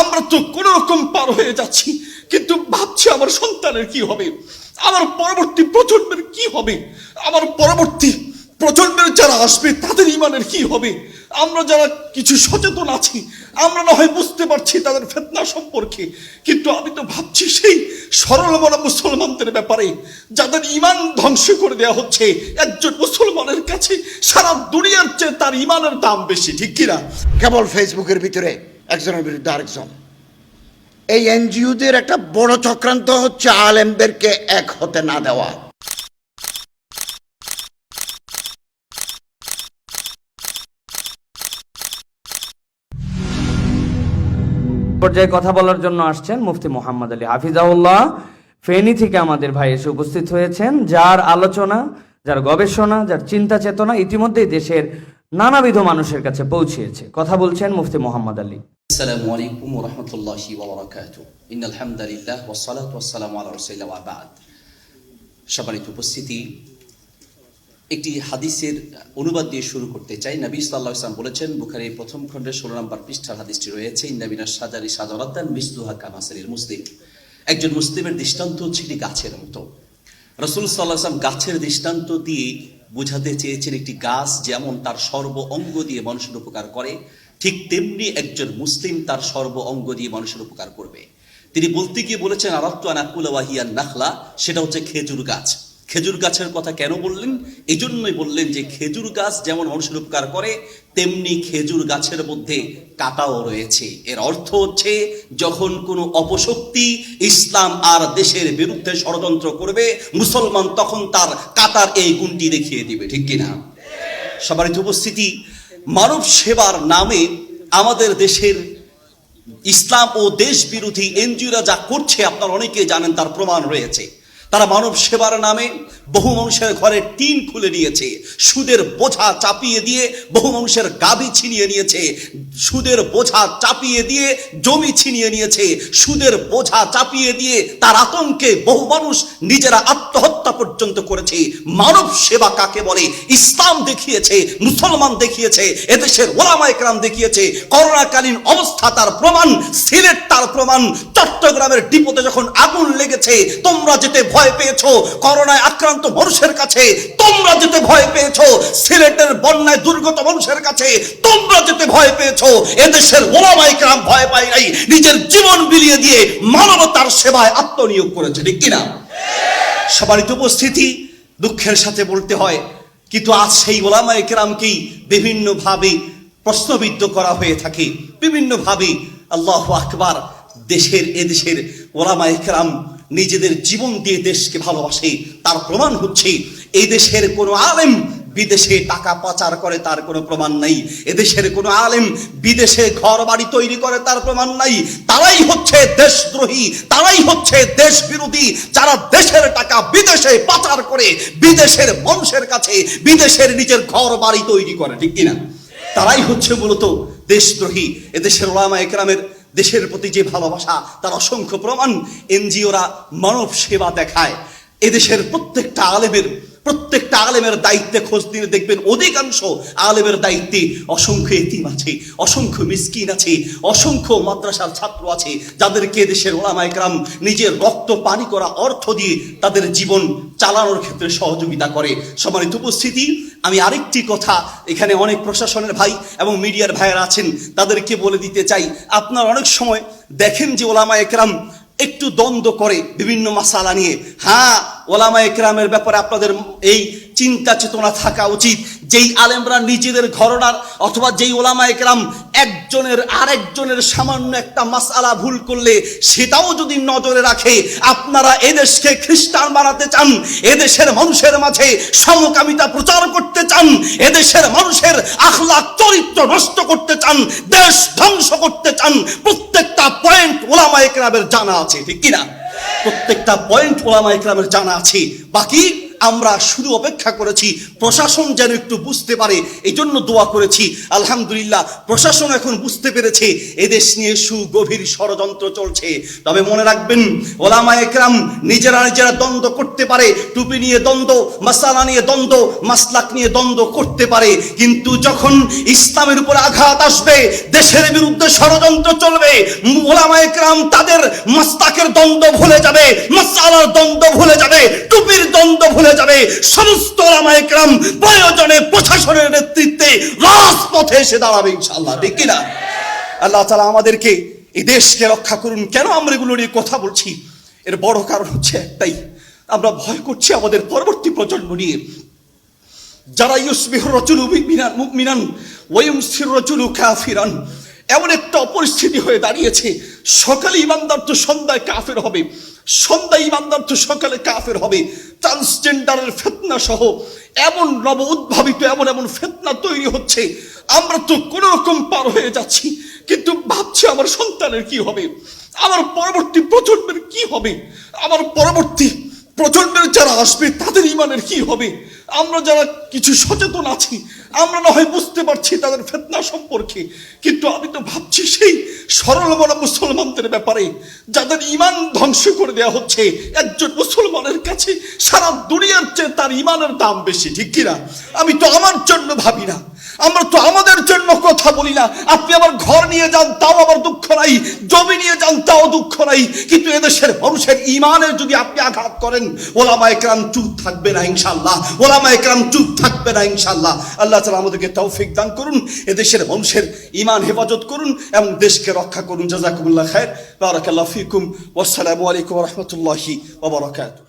আমরা তো কোন রকম পার হয়ে যাচ্ছি, কিন্তু ভাবছি আমার সন্তানের কি হবে, আমার পরবর্তী প্রজন্মের কি হবে, আমার পরবর্তী প্রজন্মের যারা আসবে তাদের ইমানের কি হবে। আমরা যারা কিছু সচেতন আছি, আমরা না হয় বুঝতে পারছি তাদের ফিতনা সম্পর্কে, কিন্তু আমি তো ভাবছি সেই সরল মনা মুসলমানদের ব্যাপারে যাদের ইমান ধ্বংস করে দেওয়া হচ্ছে। একজন মুসলমানের কাছে সারা দুনিয়ার চেয়ে তার ইমানের দাম বেশি, ঠিক কিনা? কেবল ফেসবুকের ভিতরে একজনের বিরুদ্ধে আরেকজন। এই এনজিওদের একটা বড় চক্রান্ত হচ্ছে আলেমদেরকে এক হতে না দেওয়া। পর্যায়ে কথা বলার জন্য আসছেন মুফতি মোহাম্মদ আলী হাফিজাহুল্লাহ। ফেনী থেকে আমাদের ভাই এসে উপস্থিত হয়েছেন, যার আলোচনা, যার গবেষণা, যার চিন্তা চেতনা ইতিমধ্যেই দেশের নানাবিধ মানুষের কাছে পৌঁছেছে। কথা বলছেন মুফতি মোহাম্মদ আলী। আসসালামু আলাইকুম ওয়া রাহমাতুল্লাহি ওয়া বারাকাতুহু। ইন্নাল হামদালিল্লাহ ওয়াস সালাতু ওয়াস সালামু আলা রাসূলিল্লাহ ওয়া বা'দ। সম্মানিত উপস্থিতি, একটি হাদিসের অনুবাদ দিয়ে শুরু করতে চাই। নবী সাল্লাল্লাহু আলাইহি ওয়াসাল্লাম বলেছেন, বুখারীর প্রথম খণ্ডের 16 নম্বর পৃষ্ঠার হাদিসটি রয়েছে, ইন্না মিনাশ শাজারি শাজারাতান মিসলুহা কামাসালিল মুসলিম। একজন মুসলিমের দৃষ্টান্ত হচ্ছে একটি গাছের মতো। রাসূল সাল্লাল্লাহু আলাইহি ওয়াসাল্লাম গাছের দৃষ্টান্ত দিয়ে বোঝাতে চেয়েছেন একটি গাছ যেমন তার সর্ব অঙ্গ দিয়ে মানুষের উপকার করে, ঠিক তেমনি একজন মুসলিম তার সর্ব অঙ্গ দিয়ে মানুষের উপকার করবে। তিনি বলতে গিয়ে বলেছেন আরাদতু আন আকুলা ওয়া হিয়া নাখলা, সেটা হচ্ছে খেজুর গাছ। খেজুর গাছের কথা কেন বললেন? এই জন্যই বললেন যে খেজুর গাছ যেমন মানুষের উপকার করে, তেমনি খেজুর গাছের মধ্যে কাঁটাও রয়েছে। এর অর্থ হচ্ছে যখন কোনো অপশক্তি ইসলাম আর দেশের বিরুদ্ধে ষড়যন্ত্র করবে, মুসলমান তখন তার কাঁটার এই গুণটি দেখিয়ে দিবে, ঠিক কিনা? সবার উপস্থিতি, মানব সেবার নামে আমাদের দেশের ইসলাম ও দেশ বিরোধী এনজিওরা যা করছে আপনারা অনেকে জানেন, তার প্রমাণ রয়েছে। তারা মানব সেবার নামে বহু মানুষের ঘরে টিন খুলে নিয়েছে, সুদের বোঝা চাপিয়ে দিয়ে বহু মানুষের গাভী ছিনিয়ে নিয়েছে, সুদের বোঝা চাপিয়ে দিয়ে জমি ছিনিয়ে নিয়েছে, সুদের বোঝা চাপিয়ে দিয়ে তার আতঙ্কে বহু মানুষ নিজেরা আত্মহত্যা পর্যন্ত করেছে। মানব সেবা কাকে বলে ইসলাম দেখিয়েছে, মুসলমান দেখিয়েছে, এদেশের ওলামায়ে কেরাম দেখিয়েছে। করোনাকালীন অবস্থা তার প্রমাণ, সিলেট তার প্রমাণ। চট্টগ্রামের ডিপোতে যখন আগুন লেগেছে, তোমরা যেতে ভয় পেয়েছো, করোনায় আক্রান্ত মানুষের কাছে তোমরা যেতে ভয় পেয়েছো, সিলেটের বন্যায় দুর্গত মানুষের কাছে তোমরা যেতে ভয় পেয়েছো, এদেশের ওলামায়ে কেরাম ভয় পায় নাই, নিজের জীবন বিলিয়ে দিয়ে মানবতার সেবায় আত্মনিয়োগ করেছে, ঠিক কিনা? সবারই তো উপস্থিতি, দুঃখের সাথে বলতে হয়, কিন্তু আজ সেই ওলামায়ে কেরামকেই বিভিন্নভাবে প্রশ্নবিদ্ধ করা হয়ে থাকে, বিভিন্নভাবে। আল্লাহু আকবার। এদেশের ওলামায়ে কেরাম নিজেদের জীবন দিয়ে দেশকে ভালোবাসে, তার প্রমাণ হচ্ছে এই দেশের কোনো আলেম বিদেশে টাকা পাচার করে তার কোনো প্রমাণ নাই, এদেশের কোনো আলেম বিদেশে ঘর বাড়ি তৈরি করে তার প্রমাণ নাই। তারাই হচ্ছে দেশদ্রোহী, তারাই হচ্ছে দেশ বিরোধী, যারা দেশের টাকা বিদেশে পাচার করে বিদেশের মানুষের কাছে বিদেশের নিজের ঘর বাড়ি তৈরি করে, ঠিক কিনা? তারাই হচ্ছে মূলত দেশদ্রোহী। এদেশের ওলামায়ে কেরামের দেশের প্রতি যে ভালোবাসা, তার অসংখ্য প্রমাণ। এনজিওরা মানব সেবা দেখায়। এদেশের প্রত্যেকটা আলেমের দায়িত্বে খোঁজ নিয়ে দেখবেন অধিকাংশ আলেমের দায়িত্বে অসংখ্য এতিম আছে, অসংখ্য মিসকিন আছে, অসংখ্য মাদ্রাসার ছাত্র আছে, যাদেরকে দেশের ওলামায়ে কেরাম নিজের রক্ত পানি করা অর্থ দিয়ে তাদের জীবন চালানোর ক্ষেত্রে সহযোগিতা করে। সম্মানিত উপস্থিতি, আমি আরেকটি কথা, এখানে অনেক প্রশাসনের ভাই এবং মিডিয়ার ভাইয়েরা আছেন, তাদেরকে বলে দিতে চাই, আপনারা অনেক সময় দেখেন যে ওলামায়ে কেরাম একটু দ্বন্দ্ব করে বিভিন্ন মাসালা নিয়ে। হ্যাঁ, ওলামায়ে কেরামের ব্যাপারে আপনাদের এই চিন্তা চেতনা থাকা উচিত, যেই আলেমরা নিজেদের ঘরনার অথবা যেই ওলামায়ে কেরাম একজনের আরেকজনের সামান্য একটা মাসআলা ভুল করলে সেটাও যদি নজরে রাখে, আপনারা এদেশকে খ্রিস্টান বানাতে চান, এদেশের মানুষের মাঝে সমকামিতা প্রচার করতে চান, এদেশের মানুষের আখলাক চরিত্র নষ্ট করতে চান, দেশ ধ্বংস করতে চান, প্রত্যেকটা পয়েন্ট ওলামায়ে কেরামের জানা আছে, ঠিক কিনা? প্রত্যেকটা পয়েন্ট ওলামায়ে কেরামের জানা আছে। বাকি আমরা শুধু অপেক্ষা করেছি প্রশাসন যেন একটু বুঝতে পারে, এই জন্য দোয়া করেছি। আলহামদুলিল্লাহ প্রশাসন এখন বুঝতে পেরেছে এদেশ নিয়ে সুগভীর ষড়যন্ত্র চলছে। তবে মনে রাখবেন, ওলামা একরাম নিজেরা দ্বন্দ্ব করতে পারে, টুপি নিয়ে দ্বন্দ্ব, মাসালা নিয়ে দ্বন্দ্ব, মাসলাক নিয়ে দ্বন্দ্ব করতে পারে, কিন্তু যখন ইসলামের উপর আঘাত আসবে, দেশের বিরুদ্ধে ষড়যন্ত্র চলবে, ওলামা একরাম তাদের মাসলাকের দ্বন্দ্ব ভুলে যাবে, মাসালার দ্বন্দ্ব ভুলে যাবে, টুপির দ্বন্দ্ব ভুলে যাবে। সমস্ত ওলামা একরাম প্রয়োজনে প্রশাসনের নেতৃত্বে রাজপথে এসে দাঁড়াবে ইনশাআল্লাহ, ঠিক কিনা? আল্লাহ তাআলা আমাদেরকে এই দেশকে রক্ষা করুন। কেন আমরা এগুলো নিয়ে কথা বলছি? এর বড় কারণ হচ্ছে একটাই, আমরা ভয় করছি আমাদের পরবর্তী প্রজন্ম নিয়ে, যারা ইউসবিহুর রাজুলু মুমিনান ওয়া ইউমসির রাজুলু কাফিরান। এমন একটা পরিস্থিতি হয়ে দাঁড়িয়েছে, সকালে ইমানদার তো সন্ধ্যায় কাফের হবে, সন্ধ্যায় ইমানদার তো সকালে কাফের হবে। ট্রান্সজেন্ডারের ফিতনা সহ এমন নব উদ্ভাবিত এমন ফিতনা তৈরি হচ্ছে, আমরা তো কোনো রকম পার হয়ে যাচ্ছি, কিন্তু ভাবছি আমার সন্তানের কি হবে, আমার পরবর্তী প্রজন্মের কি হবে, আমার পরবর্তী প্রজন্মের যারা আসবে তাদের ইমানের কি হবে। আমরা যারা কিছু সচেতন আছি, আমরা না হয় বুঝতে পারছি তাদের ফিতনা সম্পর্কে, কিন্তু আমি তো ভাবছি সেই সরল মনা মুসলমানদের ব্যাপারে, যাদের ইমান ধ্বংস করে দেওয়া হচ্ছে। একজন মুসলমানের কাছে সারা দুনিয়ার চেয়ে তার ইমানের দাম বেশি, ঠিক কিনা? আমি তো আমার জন্য ভাবি না, আমরা তো আমাদের জন্য কথা বলি না। আপনি আমার ঘর নিয়ে যান, তাও আমার দুঃখ নাই, জমি নিয়ে যান, তাও দুঃখ নাই, কিন্তু এদেশের মানুষের ইমানের যদি আপনি আঘাত করেন, ওলামা একরাম চুপ থাকবে না ইনশাআল্লাহ, ওলামা একরাম চুপ থাকবে না ইনশাআল্লাহ। আল্লাহ তাআলা আমাদেরকে তৌফিক দান করুন, এদেশের মানুষের ইমান হেফাজত করুন এবং দেশকে রক্ষা করুন। জাযাকুমুল্লাহ খায়র, বারাকাল্লাহু ফিকুম, ওয়াসসালামু আলাইকুম ওয়া রাহমাতুল্লাহি ওয়া বারাকাতুহু।